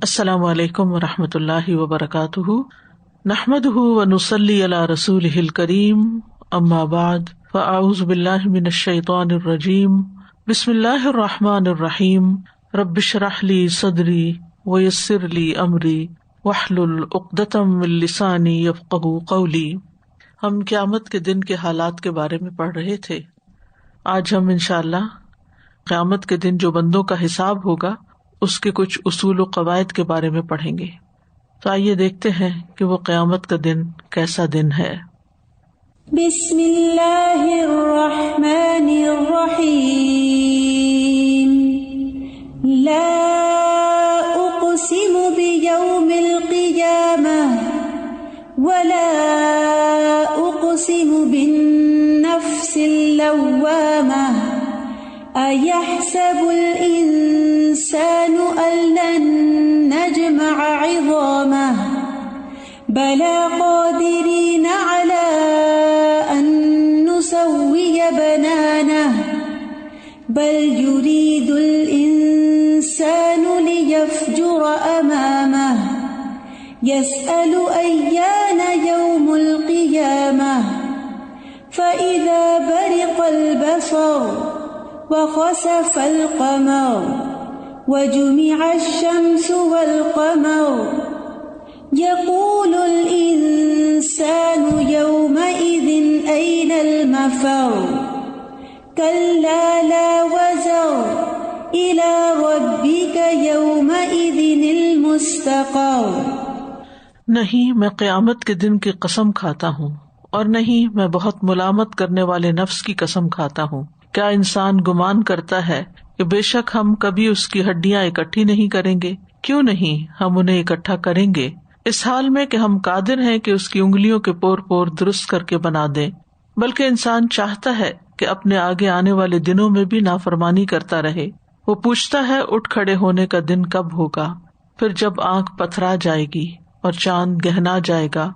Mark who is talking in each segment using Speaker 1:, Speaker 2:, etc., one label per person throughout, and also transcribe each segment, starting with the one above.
Speaker 1: السلام علیکم ورحمۃ اللہ وبرکاتہ، نحمدہ ونصلی علی رسولہ الکریم، اما بعد فاعوذ باللہ من الشیطان الرجیم، بسم اللہ الرحمن الرحیم، رب اشرح لی صدری ویسر لی امری واحلل عقدۃ من لسانی یفقہوا قولی۔ ہم قیامت کے دن کے حالات کے بارے میں پڑھ رہے تھے۔ آج ہم انشاءاللہ قیامت کے دن جو بندوں کا حساب ہوگا اس کے کچھ اصول و قواعد کے بارے میں پڑھیں گے۔ تو آئیے دیکھتے ہیں کہ وہ قیامت کا دن کیسا دن ہے۔
Speaker 2: بسم اللہ الرحمن الرحیم، لا اقسم بیوم القیامہ ولا اقسم بالنفس اللوامہ، أيحسب الإنسان أن لن نجمع عظامه بلى قادرين على أن نسوي بنانه بل يريد الإنسان ليفجر أمامه يسأل أيان يوم القيامة فإذا برق البصر وخسف القمر وجمع الشمس والقمر يقول الإنسان يومئذ أين المفر كلا لا وزر إلى ربك يومئذ المستقر۔
Speaker 1: نہیں میں قیامت کے دن کی قسم کھاتا ہوں، اور نہیں میں بہت ملامت کرنے والے نفس کی قسم کھاتا ہوں۔ کیا انسان گمان کرتا ہے کہ بے شک ہم کبھی اس کی ہڈیاں اکٹھی نہیں کریں گے؟ کیوں نہیں، ہم انہیں اکٹھا کریں گے، اس حال میں کہ ہم قادر ہیں کہ اس کی انگلیوں کے پور پور درست کر کے بنا دیں۔ بلکہ انسان چاہتا ہے کہ اپنے آگے آنے والے دنوں میں بھی نافرمانی کرتا رہے۔ وہ پوچھتا ہے اٹھ کھڑے ہونے کا دن کب ہوگا، پھر جب آنکھ پتھرا جائے گی اور چاند گہنا جائے گا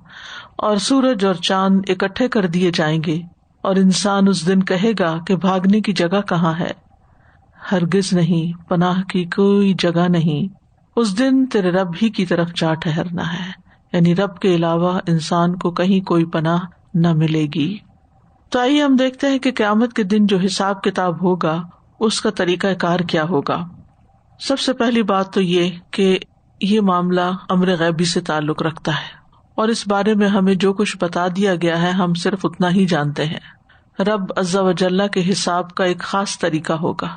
Speaker 1: اور سورج اور چاند اکٹھے کر دیے جائیں گے، اور انسان اس دن کہے گا کہ بھاگنے کی جگہ کہاں ہے؟ ہرگز نہیں، پناہ کی کوئی جگہ نہیں، اس دن تیرے رب ہی کی طرف جا ٹھہرنا ہے، یعنی رب کے علاوہ انسان کو کہیں کوئی پناہ نہ ملے گی۔ تو آئیے ہم دیکھتے ہیں کہ قیامت کے دن جو حساب کتاب ہوگا اس کا طریقہ کار کیا ہوگا۔ سب سے پہلی بات تو یہ کہ یہ معاملہ امر غیبی سے تعلق رکھتا ہے، اور اس بارے میں ہمیں جو کچھ بتا دیا گیا ہے ہم صرف اتنا ہی جانتے ہیں۔ رب عز و جل کے حساب کا ایک خاص طریقہ ہوگا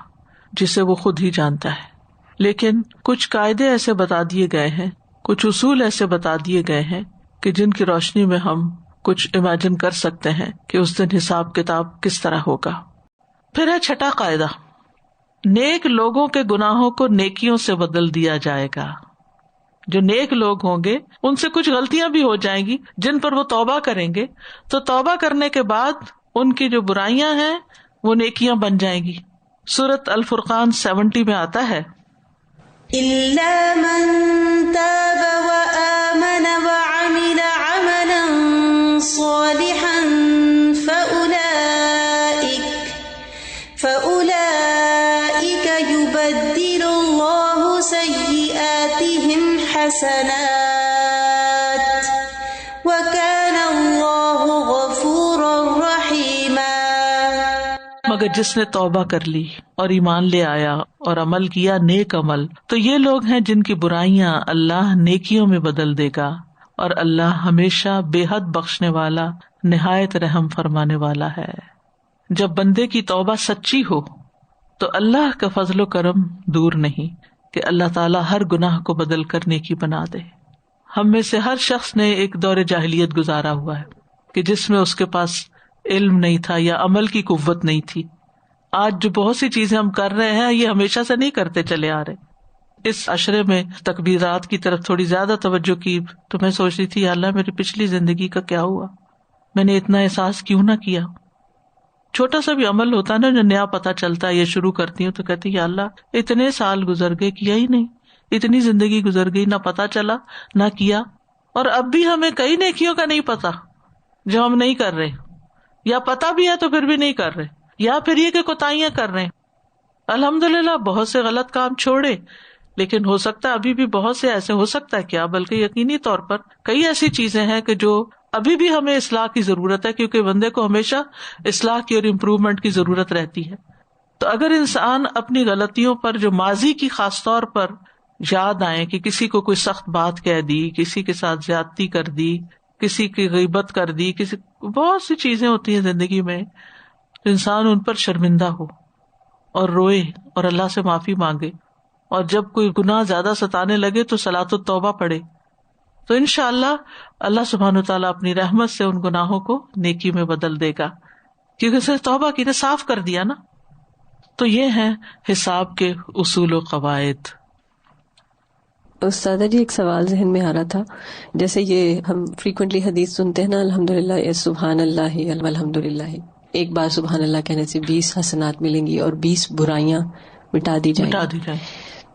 Speaker 1: جسے وہ خود ہی جانتا ہے، لیکن کچھ قاعدے ایسے بتا دیے گئے ہیں، کچھ اصول ایسے بتا دیے گئے ہیں کہ جن کی روشنی میں ہم کچھ امیجن کر سکتے ہیں کہ اس دن حساب کتاب کس طرح ہوگا۔ پھر ہے چھٹا قاعدہ، نیک لوگوں کے گناہوں کو نیکیوں سے بدل دیا جائے گا۔ جو نیک لوگ ہوں گے ان سے کچھ غلطیاں بھی ہو جائیں گی جن پر وہ توبہ کریں گے، تو توبہ کرنے کے بعد ان کی جو برائیاں ہیں وہ نیکیاں بن جائیں گی۔ سورۃ الفرقان 70 میں آتا ہے،
Speaker 2: إلا من تاب وآمن وعمل عملا صالحا فأولئك يبدل الله سيئاتهم حسنات وكان الله غفورا رحيما۔
Speaker 1: مگر جس نے توبہ کر لی اور ایمان لے آیا اور عمل کیا نیک عمل، تو یہ لوگ ہیں جن کی برائیاں اللہ نیکیوں میں بدل دے گا، اور اللہ ہمیشہ بے حد بخشنے والا، نہایت رحم فرمانے والا ہے۔ جب بندے کی توبہ سچی ہو تو اللہ کا فضل و کرم دور نہیں کہ اللہ تعالیٰ ہر گناہ کو بدل کر نیکی بنا دے۔ ہم میں سے ہر شخص نے ایک دور جاہلیت گزارا ہوا ہے کہ جس میں اس کے پاس علم نہیں تھا یا عمل کی قوت نہیں تھی۔ آج جو بہت سی چیزیں ہم کر رہے ہیں یہ ہمیشہ سے نہیں کرتے چلے آ رہے۔ اس عشرے میں تکبیرات کی طرف تھوڑی زیادہ توجہ کی تو میں سوچ رہی تھی، یا اللہ میری پچھلی زندگی کا کیا ہوا، میں نے اتنا احساس کیوں نہ کیا۔ چھوٹا سا بھی عمل ہوتا ہے نا، جو نیا پتہ چلتا ہے یا شروع کرتی ہوں تو کہتی یا اللہ اتنے سال گزر گئے کیا ہی نہیں، اتنی زندگی گزر گئی، نہ پتہ چلا نہ کیا، اور اب بھی ہمیں کئی نیکیوں کا نہیں پتا جو ہم نہیں کر رہے، یا پتا بھی ہے تو پھر بھی نہیں کر رہے، یا پھر یہ کہ کوتاہیاں کر رہے ہیں۔ الحمدللہ بہت سے غلط کام چھوڑے لیکن ہو سکتا ہے ابھی بھی بہت سے ایسے، ہو سکتا ہے کیا بلکہ یقینی طور پر کئی ایسی چیزیں ہیں کہ جو ابھی بھی ہمیں اصلاح کی ضرورت ہے، کیونکہ بندے کو ہمیشہ اصلاح کی اور امپروومنٹ کی ضرورت رہتی ہے. تو اگر انسان اپنی غلطیوں پر جو ماضی کی خاص طور پر یاد آئے کہ کسی کو کوئی سخت بات کہہ دی، کسی کے ساتھ زیادتی کر دی، کسی کی غیبت کر دی، بہت سی چیزیں ہوتی ہیں زندگی میں، انسان ان پر شرمندہ ہو اور روئے اور اللہ سے معافی مانگے، اور جب کوئی گناہ زیادہ ستانے لگے تو صلاۃ التوبہ پڑھے، تو انشاءاللہ اللہ سبحانہ وتعالیٰ اپنی رحمت سے ان گناہوں کو نیکی میں بدل دے گا، کیونکہ اسے توبہ کی نے صاف کر دیا نا. تو یہ ہیں حساب کے اصول و قواعد.
Speaker 3: استاذہ جی ایک سوال ذہن میں آ رہا تھا، جیسے یہ ہم فریکوینٹلی حدیث سنتے ہیں نا، الحمدللہ سبحان اللہ الحمدللہ، ایک بار سبحان اللہ کہنے سے 20 حسنات ملیں گی اور 20 برائیاں مٹا دی جائیں گی.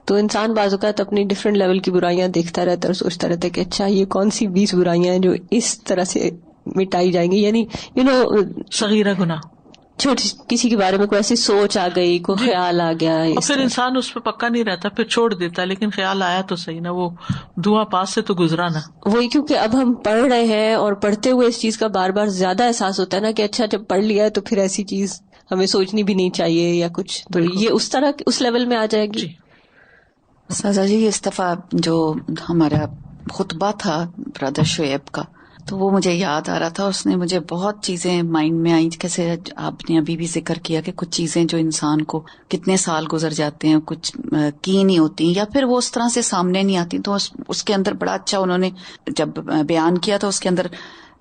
Speaker 3: تو انسان بعض اوقات اپنی ڈفرینٹ لیول کی برائیاں دیکھتا رہتا ہے اور سوچتا رہتا ہے کہ اچھا یہ کون سی 20 برائیاں ہیں جو اس طرح سے مٹائی جائیں گی، یعنی
Speaker 1: صغیرہ گناہ،
Speaker 3: چھوٹی کسی کے بارے میں کوئی ایسی سوچ آ گئی، کوئی خیال آ گیا،
Speaker 1: اور پھر انسان اس پہ پکا نہیں رہتا، پھر چھوڑ دیتا، لیکن خیال آیا تو صحیح نا، وہ دھواں پاس سے تو گزرا نا. وہی
Speaker 3: کیونکہ اب ہم پڑھ رہے ہیں اور پڑھتے ہوئے اس چیز کا بار بار زیادہ احساس ہوتا ہے نا کہ اچھا جب پڑھ لیا ہے تو پھر ایسی چیز ہمیں سوچنی بھی نہیں چاہیے یا کچھ، تو یہ اس طرح اس لیول میں آ جائے گی.
Speaker 4: سازا جی اس دفعہ جو ہمارا خطبہ تھا برادر شعیب کا، تو وہ مجھے یاد آ رہا تھا، اس نے مجھے بہت چیزیں مائنڈ میں آئیں، جیسے آپ نے ابھی بھی ذکر کیا کہ کچھ چیزیں جو انسان کو کتنے سال گزر جاتے ہیں، کچھ کی نہیں ہوتی یا پھر وہ اس طرح سے سامنے نہیں آتی، تو اس کے اندر بڑا اچھا انہوں نے جب بیان کیا تو اس کے اندر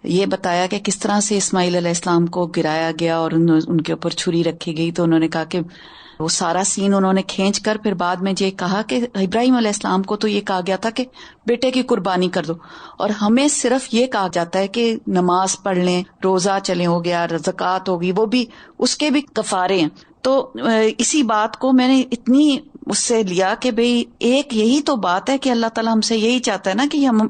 Speaker 4: یہ بتایا کہ کس طرح سے اسماعیل علیہ السلام کو گرایا گیا اور ان کے اوپر چھری رکھی گئی. تو انہوں نے کہا کہ وہ سارا سین انہوں نے کھینچ کر پھر بعد میں یہ کہا کہ ابراہیم علیہ السلام کو تو یہ کہا گیا تھا کہ بیٹے کی قربانی کر دو، اور ہمیں صرف یہ کہا جاتا ہے کہ نماز پڑھ لیں، روزہ چلیں، ہو گیا، زکوٰۃ ہوگی، وہ بھی اس کے بھی کفارے ہیں. تو اسی بات کو میں نے اتنی اس سے لیا کہ بھئی ایک یہی تو بات ہے کہ اللہ تعالیٰ ہم سے یہی چاہتا ہے نا کہ ہم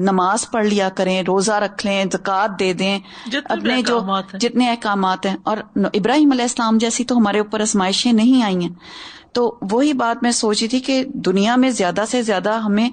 Speaker 4: نماز پڑھ لیا کریں، روزہ رکھ لیں، زکوٰۃ دے دیں، اپنے جو جتنے احکامات ہیں. اور ابراہیم علیہ السلام جیسی تو ہمارے اوپر آزمائشیں نہیں آئی ہیں. تو وہی بات میں سوچی تھی کہ دنیا میں زیادہ سے زیادہ ہمیں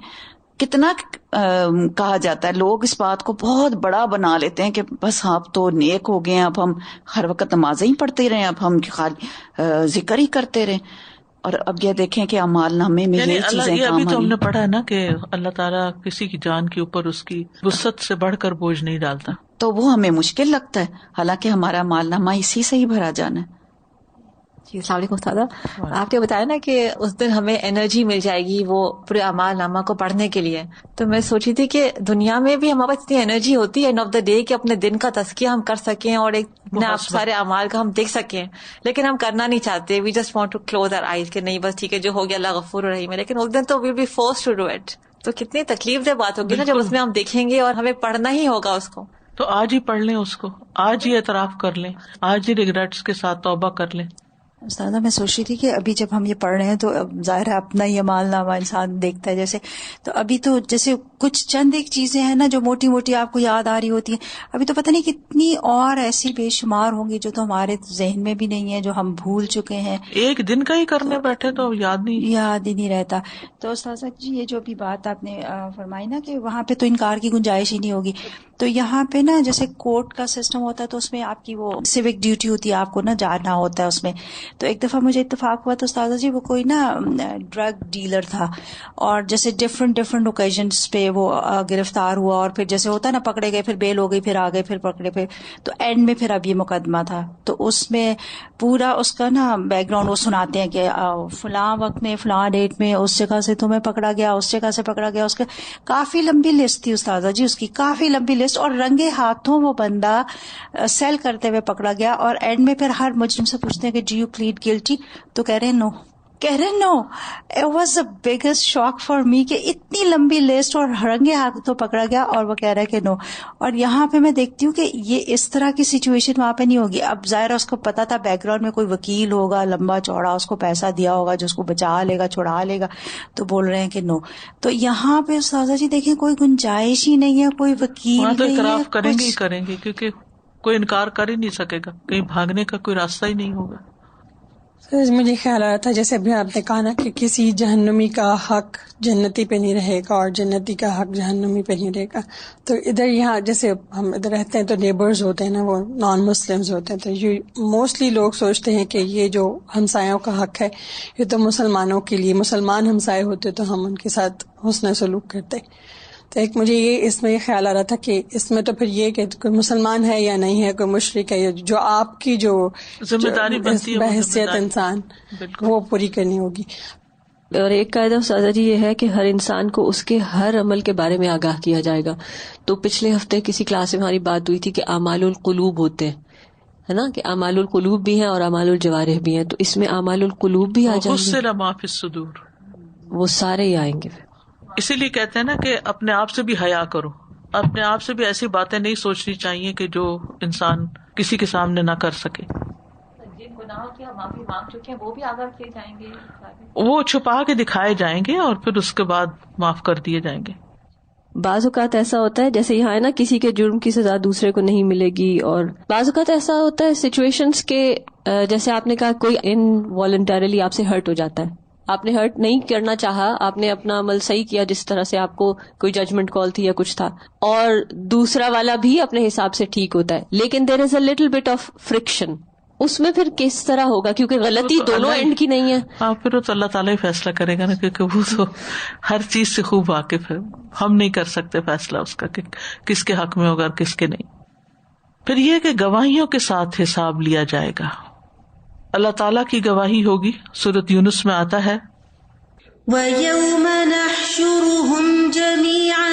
Speaker 4: کتنا کہا جاتا ہے، لوگ اس بات کو بہت بڑا بنا لیتے ہیں کہ بس اب تو نیک ہو گئے ہیں، اب ہم ہر وقت نمازیں ہی پڑھتے رہیں، اب ہم خالی ذکر ہی کرتے رہیں. اور اب یہ دیکھیں کہ اعمال نامے میں یہ چیزیں کام
Speaker 1: ابھی تو ہم نے پڑھا ہے نا کہ اللہ تعالیٰ کسی کی جان کے اوپر اس کی وسعت سے بڑھ کر بوجھ نہیں ڈالتا،
Speaker 4: تو وہ ہمیں مشکل لگتا ہے، حالانکہ ہمارا اعمال نامہ اسی سے ہی بھرا جانا ہے.
Speaker 5: جی السلام علیکم استاد، آپ نے بتایا نا کہ اس دن ہمیں انرجی مل جائے گی وہ پورے اعمال نامہ کو پڑھنے کے لیے، تو میں سوچی تھی کہ دنیا میں بھی ہمارے پاس اتنی انرجی ہوتی ہے اینڈ آف دا ڈے کہ اپنے دن کا تزکیہ ہم کر سکیں اور ایک آپ سارے اعمال کا ہم دیکھ سکیں، لیکن ہم کرنا نہیں چاہتے. We just want to close our eyes کہ نہیں بس ٹھیک ہے جو ہو گیا اللہ غفور رحیم ہے، لیکن اس دن تو we will be forced to do it. تو کتنی تکلیف دہ بات ہوگی نا جب اس میں ہم دیکھیں گے اور ہمیں پڑھنا ہی ہوگا اس کو.
Speaker 1: تو آج ہی پڑھ لیں اس کو، آج ہی اعتراف کر لیں، آج ہی ریگریٹس کے ساتھ توبہ کر لیں.
Speaker 6: استاذہ میں سوچ رہی تھی کہ ابھی جب ہم یہ پڑھ رہے ہیں تو ظاہر ہے اپنا ہی اعمال نامہ انسان دیکھتا ہے، جیسے تو ابھی تو جیسے کچھ چند ایک چیزیں ہیں نا جو موٹی موٹی آپ کو یاد آ رہی ہوتی ہیں، ابھی تو پتہ نہیں کتنی اور ایسی بے شمار ہوں گی جو تو ہمارے ذہن میں بھی نہیں ہے، جو ہم بھول چکے ہیں.
Speaker 1: ایک دن کا ہی کرنے بیٹھے تو یاد
Speaker 6: ہی نہیں رہتا. تو استاذہ جی یہ جو بھی بات آپ نے فرمائی نا کہ وہاں پہ تو انکار کی گنجائش ہی نہیں ہوگی، تو یہاں پہ نا جیسے کورٹ کا سسٹم ہوتا ہے تو اس میں آپ کی وہ سیوک ڈیوٹی ہوتی ہے، آپ کو نا جانا ہوتا ہے اس میں. تو ایک دفعہ مجھے اتفاق ہوا تو استاذہ جی وہ کوئی نا ڈرگ ڈیلر تھا، اور جیسے ڈفرنٹ اوکیزنس پہ وہ گرفتار ہوا، اور پھر جیسے ہوتا ہے نا پکڑے گئے، پھر بیل ہو گئی، پھر آگے، پھر پکڑے، پھر تو اینڈ میں پھر اب یہ مقدمہ تھا. تو اس میں پورا اس کا نا بیک گراؤنڈ وہ سناتے ہیں کہ فلاں وقت میں فلاں ڈیٹ میں اس جگہ سے تمہیں پکڑا گیا، اس جگہ سے پکڑا گیا. اس کا کافی لمبی لسٹ تھی استاذہ جی، اس کی کافی لمبی لسٹ، اور رنگے ہاتھوں وہ بندہ سیل کرتے ہوئے پکڑا گیا. اور اینڈ میں پھر ہر مجرم سے پوچھتے ہیں کہ ڈو یو پلیڈ گلٹی، تو کہہ رہے ہیں no. It was the biggest shock for me کہ اتنی لمبی لسٹ اور رنگے ہاتھوں پکڑا گیا اور وہ کہہ رہا ہے کہ نو. اور یہاں پہ میں دیکھتی ہوں کہ یہ اس طرح کی سچویشن وہاں پہ نہیں ہوگی. اب ظاہر اس کو پتا تھا بیک گراؤنڈ میں کوئی وکیل ہوگا لمبا چوڑا، اس کو پیسہ دیا ہوگا جو اس کو بچا لے گا، چھڑا لے گا، تو بول رہے ہیں کہ نو. تو یہاں پہ استاذہ جی دیکھیں کوئی گنجائش ہی نہیں ہے، کوئی وکیل
Speaker 1: تو اعتراف کریں گے کیونکہ کوئی انکار کر ہی نہیں سکے گا، کہیں بھاگنے کا کوئی راستہ ہی نہیں ہوگا.
Speaker 7: مجھے خیال آ رہا تھا جیسے ابھی آپ نے کہا نا کہ کسی جہنمی کا حق جنتی پہ نہیں رہے گا اور جنتی کا حق جہنمی پہ نہیں رہے گا. تو ادھر یہاں جیسے ہم ادھر رہتے ہیں تو نیبرز ہوتے ہیں نا، وہ نان مسلمز ہوتے ہیں، تو یہ موسٹلی لوگ سوچتے ہیں کہ یہ جو ہمسایوں کا حق ہے یہ تو مسلمانوں کے لیے، مسلمان ہمسائے ہوتے تو ہم ان کے ساتھ حسن سلوک کرتے. تو ایک مجھے یہ اس میں یہ خیال آ رہا تھا کہ اس میں تو پھر یہ کہ کوئی مسلمان ہے یا نہیں ہے، کوئی مشرک ہے، جو آپ کی جو
Speaker 1: ذمہ داری بنتی ہے
Speaker 7: بحیثیت انسان وہ پوری کرنی ہوگی.
Speaker 3: اور ایک قاعدہ استاذہ جی یہ ہے کہ ہر انسان کو اس کے ہر عمل کے بارے میں آگاہ کیا جائے گا. تو پچھلے ہفتے کسی کلاس میں ہماری بات ہوئی تھی کہ اعمال القلوب ہوتے ہیں، ہے نا، کہ اعمال القلوب بھی ہیں اور اعمال الجوارح بھی ہیں. تو اس میں اعمال القلوب بھی آ جائیں گے،
Speaker 1: حصل ما فی الصدور،
Speaker 3: وہ سارے ہی آئیں گے.
Speaker 1: اسی لیے کہتے ہیں نا کہ اپنے آپ سے بھی حیا کرو، اپنے آپ سے بھی ایسی باتیں نہیں سوچنی چاہیے کہ جو انسان کسی کے سامنے نہ کر سکے.
Speaker 5: جن گناہوں کی ہم معافی مانگ چکے ہیں وہ بھی آگاہ کیے جائیں گے،
Speaker 1: وہ چھپا کے دکھائے جائیں گے اور پھر اس کے بعد معاف کر دیے جائیں گے.
Speaker 3: بعض اوقات ایسا ہوتا ہے جیسے یہاں ہے نا، کسی کے جرم کی سزا دوسرے کو نہیں ملے گی، اور بعض اوقات ایسا ہوتا ہے سچویشنز کے جیسے آپ نے کہا کوئی انوالنٹریلی آپ سے ہرٹ ہو جاتا ہے، آپ نے ہرٹ نہیں کرنا چاہا، آپ نے اپنا عمل صحیح کیا جس طرح سے آپ کو کوئی ججمنٹ کال تھی یا کچھ تھا، اور دوسرا والا بھی اپنے حساب سے ٹھیک ہوتا ہے، لیکن there is a little bit of friction. اس میں پھر کس طرح ہوگا، کیونکہ غلطی دونوں اینڈ کی نہیں ہے.
Speaker 1: ہاں، پھر وہ تو اللہ تعالیٰ ہی فیصلہ کرے گا نا، کیونکہ وہ تو ہر چیز سے خوب واقف ہے. ہم نہیں کر سکتے فیصلہ اس کا کہ کس کے حق میں ہوگا اور کس کے نہیں. پھر یہ کہ گواہیوں کے ساتھ حساب لیا جائے گا. اللہ تعالیٰ کی گواہی ہوگی. سورۃ یونس میں آتا ہے
Speaker 2: وَيَوْمَ نَحْشُرُهُمْ جَمِيعًا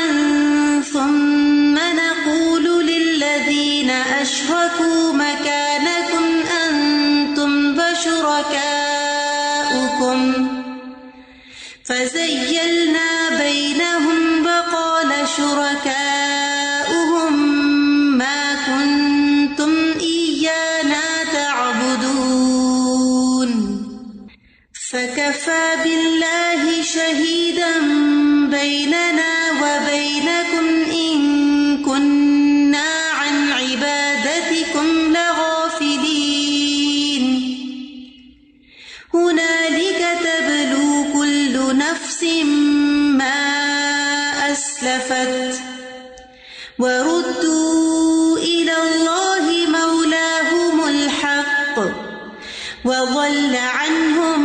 Speaker 2: ثُمَّ نَقُولُ لِلَّذِينَ أَشْرَكُوا مَكَانَكُمْ أَنْتُمْ وَشُرَكَاؤُكُمْ فَزَيَّلْنَا بَيْنَهُمْ وَقَالَ شُرَكَاؤُهُمْ مَا كُنْتُمْ إِيَّانَا تَعْبُدُونَ فَكَفَى بِاللَّهِ شَهِيدًا بَيْنَنَا وَبَيْنَكُمْ إِن كُنَّا عَنْ عِبَادَتِكُمْ لَغَافِلِينَ هُنَالِكَ تَبْلُو كُلُّ نَفْسٍ مَا أَسْلَفَتْ وَرُدُّوا إِلَى اللَّهِ مَوْلَاهُمُ الْحَقِّ وَضَلَّ عَنْهُمْ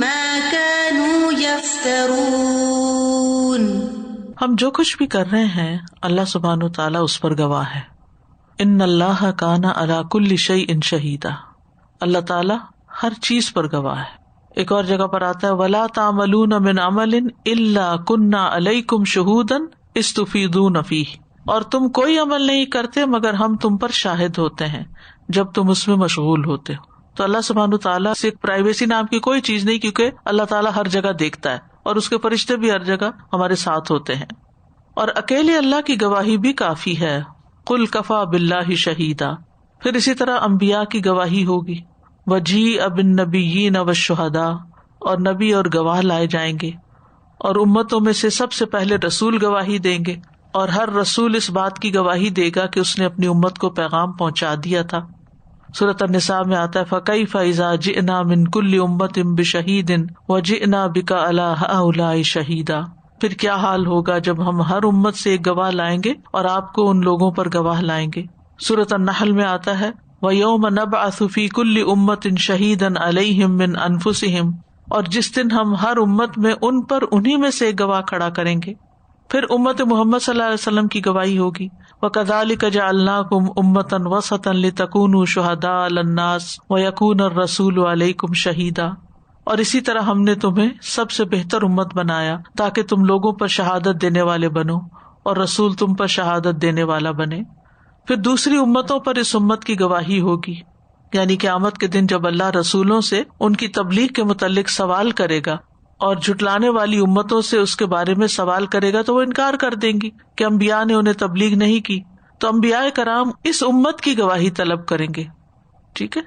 Speaker 2: مَا كَانُوا يَفْتَرُونَ.
Speaker 1: ہم جو کچھ بھی کر رہے ہیں اللہ سبحانہ وتعالیٰ اس پر گواہ ہے. ان اللہ کان علی کل شیء شہیدا، اللہ تعالیٰ ہر چیز پر گواہ ہے. ایک اور جگہ پر آتا ہے ولا تعملون من عمل الا کنا علیکم شہودا اذ تفیضون فیہ، اور تم کوئی عمل نہیں کرتے مگر ہم تم پر شاہد ہوتے ہیں جب تم اس میں مشغول ہوتے ہو. تو اللہ سبحانہ تعالیٰ سے پرائیویسی نام کی کوئی چیز نہیں، کیونکہ اللہ تعالیٰ ہر جگہ دیکھتا ہے اور اس کے فرشتے بھی ہر جگہ ہمارے ساتھ ہوتے ہیں. اور اکیلے اللہ کی گواہی بھی کافی ہے. قل کفا باللہ شہیدا. پھر اسی طرح انبیاء کی گواہی ہوگی. وجیء بالنبیین والشہداء، اور نبی اور گواہ لائے جائیں گے، اور امتوں میں سے سب سے پہلے رسول گواہی دیں گے، اور ہر رسول اس بات کی گواہی دے گا کہ اس نے اپنی امت کو پیغام پہنچا دیا تھا. سورۃ النساء میں آتا ہے فَكَيْفَ إِذَا جِئْنَا مِن كُلِّ أُمَّةٍ بِشَهِيدٍ وَجِئْنَا بِكَ عَلَى هَؤُلَاءِ شَهِيدًا. پھر کیا حال ہوگا جب ہم ہر امت سے ایک گواہ لائیں گے اور آپ کو ان لوگوں پر گواہ لائیں گے. سورۃ النحل میں آتا ہے وَيَوْمَ نَبْعَثُ فِي كُلِّ أُمَّةٍ شَهِيدًا عَلَيْهِمْ مِنْ أَنفُسِهِمْ، اور جس دن ہم ہر امت میں ان پر انہی میں سے ایک گواہ کھڑا کریں گے. پھر امت محمد صلی اللہ علیہ وسلم کی گواہی ہوگی. وَكَذَلِكَ جَعَلْنَاكُمْ أُمَّةً وَسَطًا لِتَكُونُوا شُهَدَاءَ عَلَى النَّاسِ وَيَكُونَ الرَّسُولُ عَلَيْكُمْ شَهِيدًا. اور اسی طرح ہم نے تمہیں سب سے بہتر امت بنایا تاکہ تم لوگوں پر شہادت دینے والے بنو اور رسول تم پر شہادت دینے والا بنے. پھر دوسری امتوں پر اس امت کی گواہی ہوگی، یعنی قیامت کے دن جب اللہ رسولوں سے ان کی تبلیغ کے متعلق سوال کرے گا اور جھٹلانے والی امتوں سے اس کے بارے میں سوال کرے گا تو وہ انکار کر دیں گی کہ انبیاء نے انہیں تبلیغ نہیں کی. تو انبیاء کرام اس امت کی گواہی طلب کریں گے. ٹھیک ہے.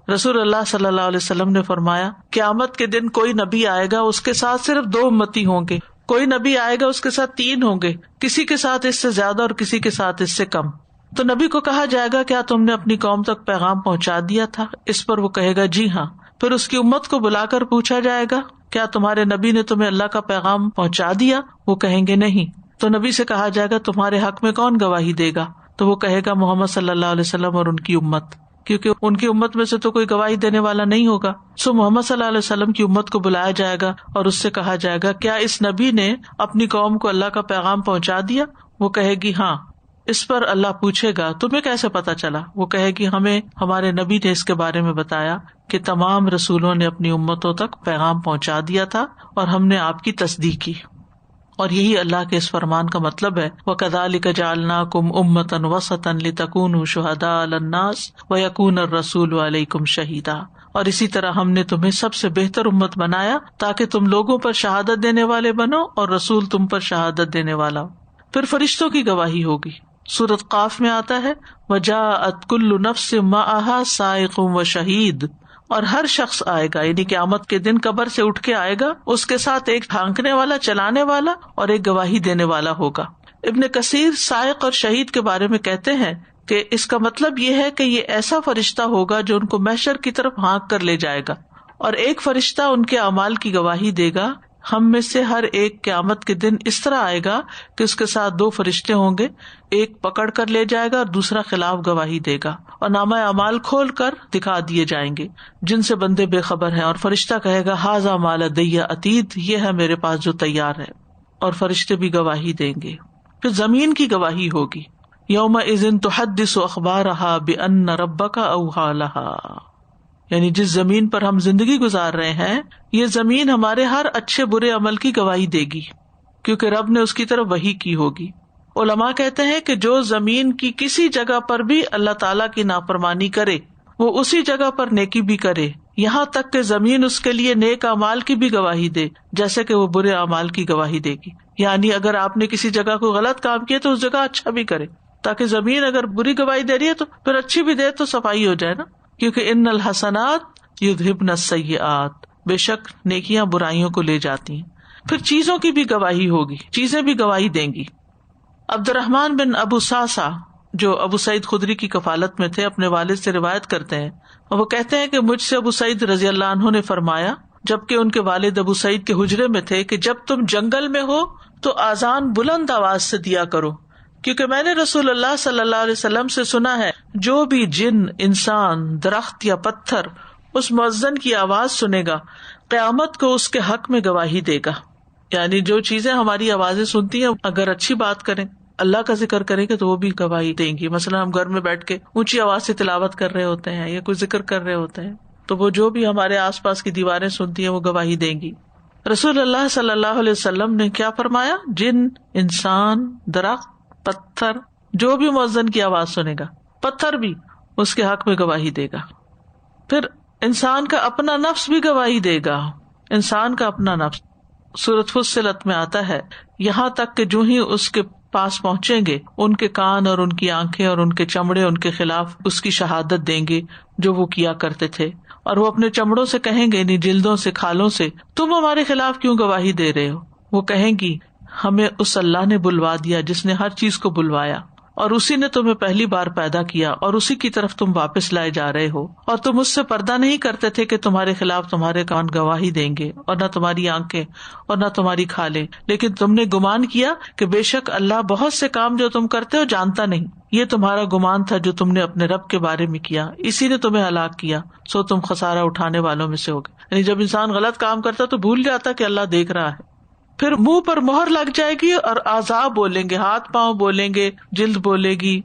Speaker 1: رسول اللہ صلی اللہ علیہ وسلم نے فرمایا قیامت کے دن کوئی نبی آئے گا، اس کے ساتھ صرف 2 امتی ہوں گے. کوئی نبی آئے گا، اس کے ساتھ 3 ہوں گے، کسی کے ساتھ اس سے زیادہ اور کسی کے ساتھ اس سے کم. تو نبی کو کہا جائے گا کیا تم نے اپنی قوم تک پیغام پہنچا دیا تھا؟ اس پر وہ کہے گا جی ہاں. پھر اس کی امت کو بلا کر پوچھا جائے گا کیا تمہارے نبی نے تمہیں اللہ کا پیغام پہنچا دیا؟ وہ کہیں گے نہیں. تو نبی سے کہا جائے گا تمہارے حق میں کون گواہی دے گا؟ تو وہ کہے گا محمد صلی اللہ علیہ وسلم اور ان کی امت، کیونکہ ان کی امت میں سے تو کوئی گواہی دینے والا نہیں ہوگا. سو محمد صلی اللہ علیہ وسلم کی امت کو بلایا جائے گا اور اس سے کہا جائے گا کیا اس نبی نے اپنی قوم کو اللہ کا پیغام پہنچا دیا؟ وہ کہے گی ہاں. اس پر اللہ پوچھے گا تمہیں کیسے پتا چلا؟ وہ کہے گی ہمیں ہمارے نبی نے اس کے بارے میں بتایا کہ تمام رسولوں نے اپنی امتوں تک پیغام پہنچا دیا تھا اور ہم نے آپ کی تصدیق کی. اور یہی اللہ کے اس فرمان کا مطلب ہے وَكَذَلِكَ جَعَلْنَاكُمْ أُمَّةً وَسَطًا لِتَكُونُوا شُهَدَاءَ عَلَى النَّاسِ وَيَكُونَ الرَّسُولُ عَلَيْكُمْ شَهِيدًا. اور اسی طرح ہم نے تمہیں سب سے بہتر امت بنایا تاکہ تم لوگوں پر شہادت دینے والے بنو اور رسول تم پر شہادت دینے والا ہو. پھر فرشتوں کی گواہی ہوگی. سورۃ قاف میں آتا ہے وَجَاءَتْ كُلُّ نَفْسٍ مَعَهَا سَائِقٌ وَشَهِيدٌ. اور ہر شخص آئے گا، یعنی قیامت کے دن قبر سے اٹھ کے آئے گا، اس کے ساتھ ایک ہانکنے والا، چلانے والا اور ایک گواہی دینے والا ہوگا. ابن کثیر سائق اور شہید کے بارے میں کہتے ہیں کہ اس کا مطلب یہ ہے کہ یہ ایسا فرشتہ ہوگا جو ان کو محشر کی طرف ہانک کر لے جائے گا، اور ایک فرشتہ ان کے اعمال کی گواہی دے گا. ہم میں سے ہر ایک قیامت کے دن اس طرح آئے گا کہ اس کے ساتھ 2 فرشتے ہوں گے، ایک پکڑ کر لے جائے گا اور دوسرا خلاف گواہی دے گا، اور نامہ اعمال کھول کر دکھا دیے جائیں گے جن سے بندے بے خبر ہیں. اور فرشتہ کہے گا ھذا ما لدی عتید، یہ ہے میرے پاس جو تیار ہے، اور فرشتے بھی گواہی دیں گے. پھر زمین کی گواہی ہوگی یومئذ تحدث اخبارها بان ربک اوحی لها، یعنی جس زمین پر ہم زندگی گزار رہے ہیں یہ زمین ہمارے ہر اچھے برے عمل کی گواہی دے گی، کیونکہ رب نے اس کی طرف وحی کی ہوگی. علماء کہتے ہیں کہ جو زمین کی کسی جگہ پر بھی اللہ تعالیٰ کی نافرمانی کرے وہ اسی جگہ پر نیکی بھی کرے، یہاں تک کہ زمین اس کے لیے نیک اعمال کی بھی گواہی دے جیسے کہ وہ برے اعمال کی گواہی دے گی. یعنی اگر آپ نے کسی جگہ کو غلط کام کیا تو اس جگہ اچھا بھی کرے، تاکہ زمین اگر بری گواہی دے رہی ہے تو پھر اچھی بھی دے تو صفائی ہو جائے نا. کیونکہ ان الحسنات یذہبن السیئات، بے شک نیکیاں برائیوں کو لے جاتی ہیں. پھر چیزوں کی بھی گواہی ہوگی، چیزیں بھی گواہی دیں گی. عبد الرحمن بن ابو ساسا جو ابو سعید خدری کی کفالت میں تھے اپنے والد سے روایت کرتے ہیں، اور وہ کہتے ہیں کہ مجھ سے ابو سعید رضی اللہ عنہ نے فرمایا جبکہ ان کے والد ابو سعید کے حجرے میں تھے کہ جب تم جنگل میں ہو تو اذان بلند آواز سے دیا کرو، کیونکہ میں نے رسول اللہ صلی اللہ علیہ وسلم سے سنا ہے جو بھی جن، انسان، درخت یا پتھر اس مؤذن کی آواز سنے گا قیامت کو اس کے حق میں گواہی دے گا. یعنی جو چیزیں ہماری آوازیں سنتی ہیں اگر اچھی بات کریں، اللہ کا ذکر کریں گے تو وہ بھی گواہی دیں گی. مثلا ہم گھر میں بیٹھ کے اونچی آواز سے تلاوت کر رہے ہوتے ہیں یا کوئی ذکر کر رہے ہوتے ہیں تو وہ جو بھی ہمارے آس پاس کی دیواریں سنتی ہیں وہ گواہی دیں گی. رسول اللہ صلی اللہ علیہ وسلم نے کیا فرمایا؟ جن، انسان، درخت، پتھر، جو بھی مؤذن کی آواز سنے گا، پتھر بھی اس کے حق میں گواہی دے گا. پھر انسان کا اپنا نفس بھی گواہی دے گا. انسان کا اپنا نفس سورۃ فصلت میں آتا ہے یہاں تک کہ جو ہی اس کے پاس پہنچیں گے ان کے کان اور ان کی آنکھیں اور ان کے چمڑے ان کے خلاف اس کی شہادت دیں گے جو وہ کیا کرتے تھے، اور وہ اپنے چمڑوں سے کہیں گے، یعنی جلدوں سے، کھالوں سے، تم ہمارے خلاف کیوں گواہی دے رہے ہو؟ وہ کہیں گی ہمیں اس اللہ نے بلوا دیا جس نے ہر چیز کو بلوایا، اور اسی نے تمہیں پہلی بار پیدا کیا اور اسی کی طرف تم واپس لائے جا رہے ہو، اور تم اس سے پردہ نہیں کرتے تھے کہ تمہارے خلاف تمہارے کان گواہی دیں گے اور نہ تمہاری آنکھیں اور نہ تمہاری کھالیں، لیکن تم نے گمان کیا کہ بے شک اللہ بہت سے کام جو تم کرتے ہو جانتا نہیں. یہ تمہارا گمان تھا جو تم نے اپنے رب کے بارے میں کیا، اسی نے تمہیں ہلاک کیا، سو تم خسارہ اٹھانے والوں میں سے ہوگے. یعنی جب انسان غلط کام کرتا تو بھول جاتا کہ اللہ دیکھ رہا ہے. پھر منہ پر مہر لگ جائے گی اور اعضاء بولیں گے، ہاتھ پاؤں بولیں گے، جلد بولے گی.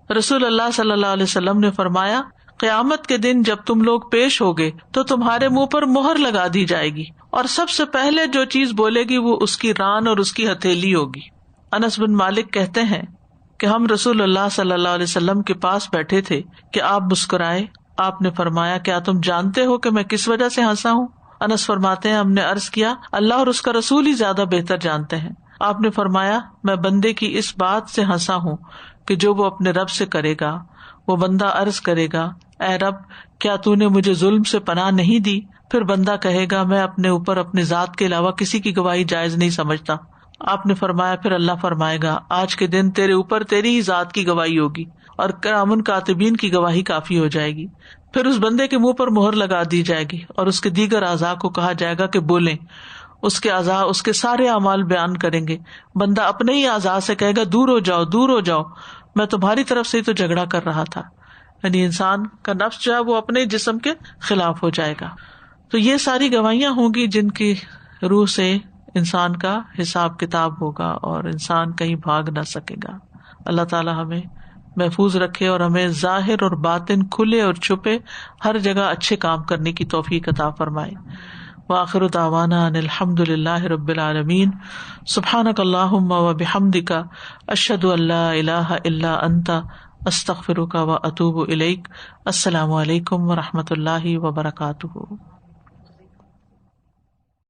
Speaker 1: رسول اللہ صلی اللہ علیہ وسلم نے فرمایا قیامت کے دن جب تم لوگ پیش ہوگے تو تمہارے منہ پر مہر لگا دی جائے گی، اور سب سے پہلے جو چیز بولے گی وہ اس کی ران اور اس کی ہتھیلی ہوگی. انس بن مالک کہتے ہیں کہ ہم رسول اللہ صلی اللہ علیہ وسلم کے پاس بیٹھے تھے کہ آپ مسکرائے. آپ نے فرمایا کیا تم جانتے ہو کہ میں کس وجہ سے ہنسا ہوں؟ انس فرماتے ہیں ہم نے عرض کیا اللہ اور اس کا رسول ہی زیادہ بہتر جانتے ہیں. آپ نے فرمایا میں بندے کی اس بات سے ہنسا ہوں کہ جو وہ اپنے رب سے کرے گا. وہ بندہ عرض کرے گا اے رب کیا تو نے مجھے ظلم سے پناہ نہیں دی؟ پھر بندہ کہے گا میں اپنے اوپر اپنی ذات کے علاوہ کسی کی گواہی جائز نہیں سمجھتا. آپ نے فرمایا پھر اللہ فرمائے گا آج کے دن تیرے اوپر تیری ہی ذات کی گواہی ہوگی اور کرام کاتبین کی گواہی کافی ہو جائے گی. پھر اس بندے کے منہ پر مہر لگا دی جائے گی اور اس کے دیگر اعضاء کو کہا جائے گا کہ بولیں. اس کے اعضاء اس کے سارے اعمال بیان کریں گے. بندہ اپنے ہی اعضاء سے کہے گا دور ہو جاؤ دور ہو جاؤ، میں تمہاری طرف سے ہی تو جھگڑا کر رہا تھا. یعنی انسان کا نفس جو ہے وہ اپنے جسم کے خلاف ہو جائے گا. تو یہ ساری گواہیاں ہوں گی جن کی روح سے انسان کا حساب کتاب ہوگا اور انسان کہیں بھاگ نہ سکے گا. اللہ تعالی ہمیں محفوظ رکھے اور ہمیں ظاہر اور باطن کھلے اور چھپے ہر جگہ اچھے کام کرنے کی توفیق عطا فرمائے. وآخر دعوانا ان الحمد للہ رب العالمین. سبحانک اللہم وبحمدک اشہد ان لا الہ الا انت استغفرک واتوب الیک. السلام علیکم ورحمۃ اللہ وبرکاتہ.